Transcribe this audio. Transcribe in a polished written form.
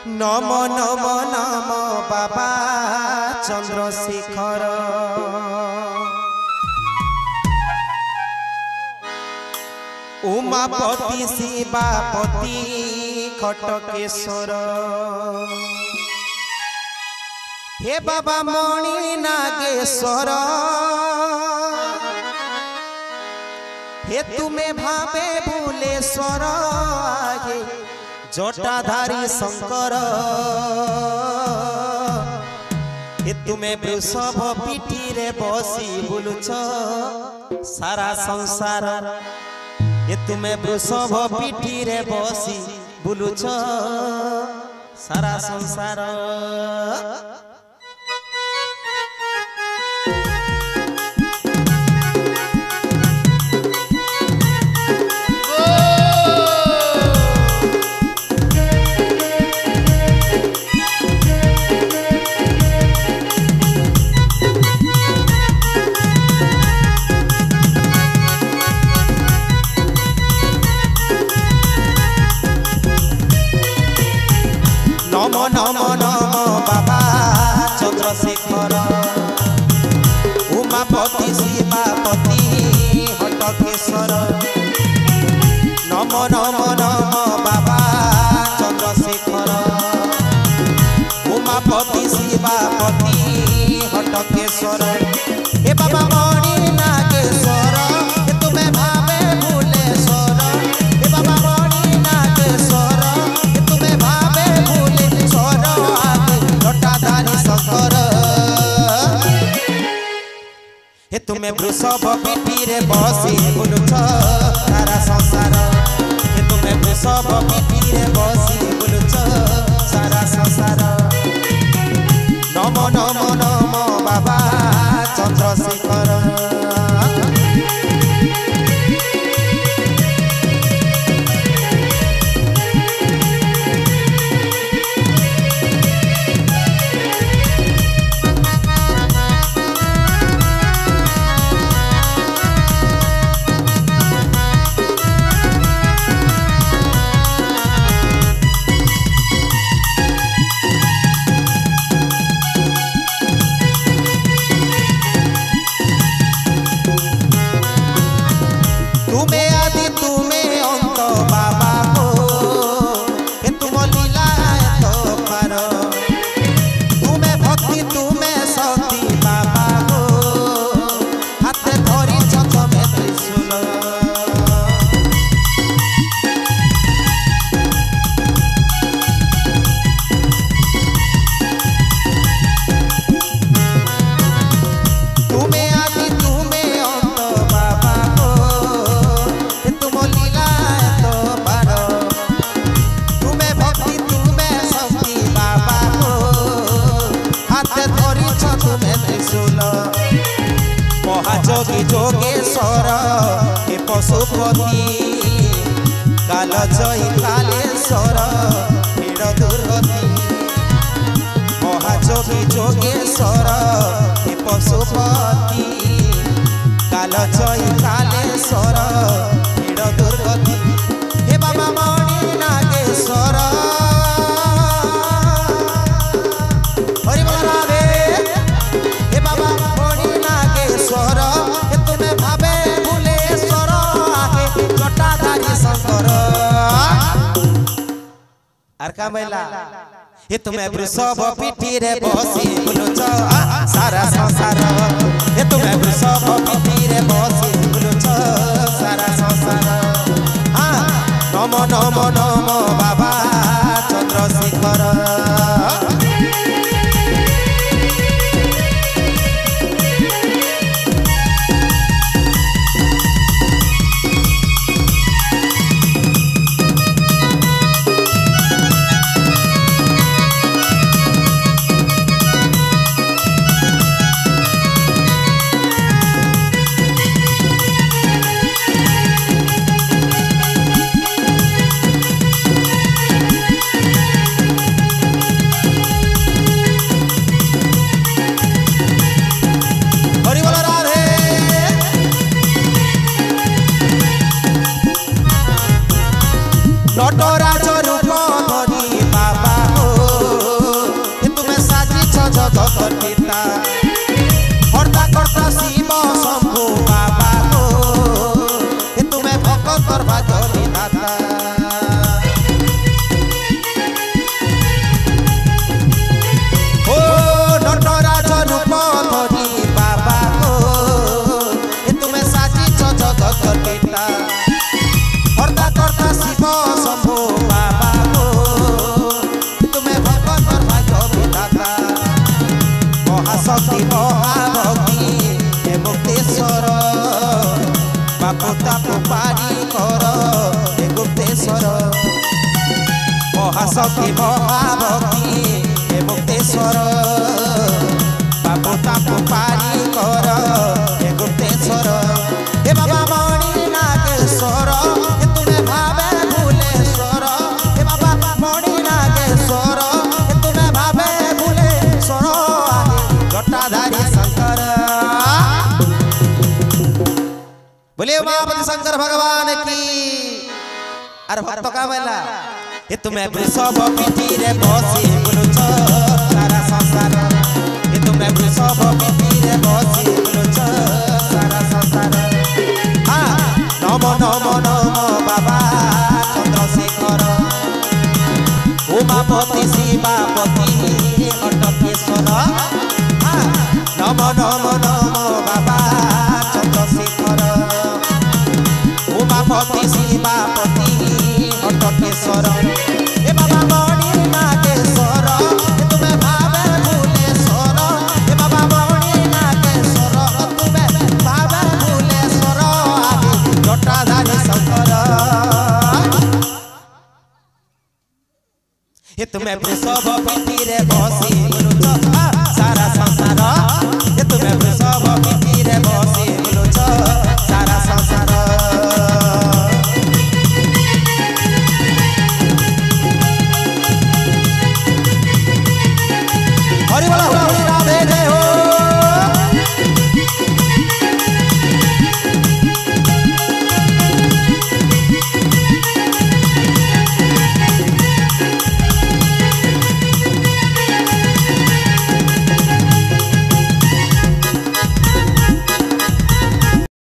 नम नम नम बाबा चंद्रशेखर उमापति शिवापति खटकेश्वर हे बाबा मणि नागेश्वर हे तुम्हें भावे भूलेश्वर जटाधारी शंकर हे तुम्हें वृषभ पीठी रे बसी बुलुछ सारा संसार ये तुम्हें वृषभ पीठी रे बसी बुलुछ सारा संसार नम नम नम बाबा चंद्रशेखर उमापति शिवापति हटकेश्वर नम नम नम बाबा चंद्रशेखर उमापति शिवापति हटकेश्वर हे बाबा मणि नागेश्वर हे तुम्हें भावे भूलेश्वर हे बाबा मणि नागेश्वर हे तुम्हें भावे शंकर हे तुम्हें वृषभ पीठी रे बसी बुलुछ सारा संसार हे तुम्हें वृषभ पीठी रे बसी बुलुछ सारा संसार नम नम नम बाबा चंद्रशेखर जोगी जोगेश्वर हे पशुपति काल जयी कालेश्वर भीड़ दुर्गति महाजोगी जोगेश्वर हे पशुपति काल जयी कालेश्वर भीड़ दुर्गति हे बाबा मणि नागेश्वर हरि बोल राधे हे बाबा मणि नागेश्वर का मैला ये तुम्हें वृषभ पीठी रे बसी बुलुछ सारा संसार ये तुम्हें वृषभ पीठी रे बसी बुलुछ सारा संसार नम नम नम बाबा चंद्रशेखर जगत पिता हर्ता कर्ता शिव शंभु बाबा गो तुम्हें भक्तर भाग्य विधाता ओ नटराज रूप धरी बाबा गो तुम्हें साजिच जगत पिता हर्ता कर्ता शिव शंभु बाबा गो तुम्हें भक्तर भाग्य विधाता महाशक्ति महाभक्ति हे मुक्तेश्वर बापू तापू पारी कर हे गुप्तेश्वर महाशक्ति महाभक्ति हे मुक्तेश्वर बापू तापू पारी कर हे गुप्तेश्वर हे बाबा मणि नागेश्वर हे तुम्हें भावे भूलेश्वर हे बाबा मणि नागेश्वर हे तुम्हें भावे भूलेश्वर जटाधारी शंकर बोलिए महापति शंकर भगवान की अरे भक्त का बेला ये तुम्हें वृषभ पिठी रे बसी बुलुच सारा संसार ये तुम्हें वृषभ पिठी रे बसी बुलुच सारा संसार हाँ नमो नमो नमो बाबा चंद्रशेखर उमापति शिवापति अटकेश्वर हाँ नमो नमो नमो बाबा चंद्रशेखर उमापति शिवापति अटकेश्वर हे बाबा मणि नागेश्वर तुम्हें भावे भूलेश्वर हे बाबा मणि नागेश्वर तुम्हें भावे भूलेश्वर जटाधारी शंकर हे तुम्हें वृषभ पिठी रे बसी बुलुच